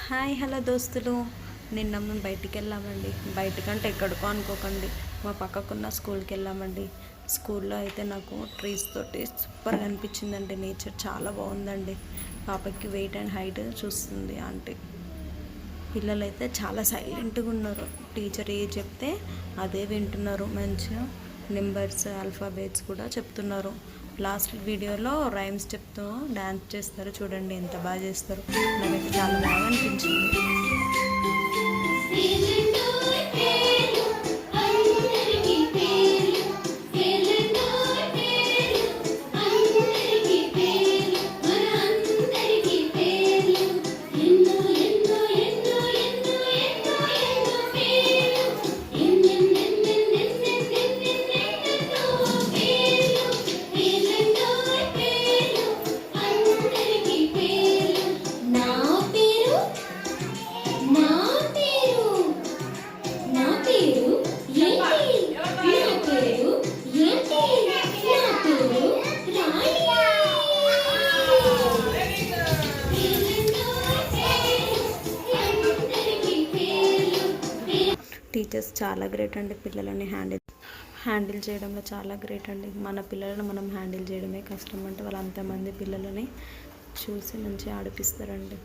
Hi hello దోస్తులు. నిన్న మేము బయటికి వెళ్ళామండి. బయటకంటే ఎక్కడికో అనుకోకండి, మా పక్కకున్న స్కూల్కి వెళ్ళామండి. స్కూల్లో అయితే నాకు ట్రీస్ తోటి సూపర్గా అనిపించిందండి. నేచర్ చాలా బాగుందండి. పాపకి వెయిట్ అండ్ హైట్ చూస్తుంది ఆంటీ. పిల్లలైతే చాలా సైలెంట్గా ఉన్నారు. టీచర్ ఏ చెప్తే అదే వింటున్నారు. మంచిగా నెంబర్స్ ఆల్ఫాబెట్స్ కూడా చెప్తున్నారు. లాస్ట్ వీడియోలో రైమ్స్ చెప్తూ డ్యాన్స్ చేస్తారు, చూడండి ఎంత బాగా చేస్తారు. నాకైతే చాలా బాగా అనిపించింది. టీచర్స్ చాలా గ్రేట్ అండి. పిల్లలని హ్యాండిల్ చేయడంలో చాలా గ్రేట్ అండి. మన పిల్లలను మనం హ్యాండిల్ చేయడమే కష్టం అంటే వాళ్ళు అంతమంది పిల్లలని చూసి మంచిగా ఆడిపిస్తారండి.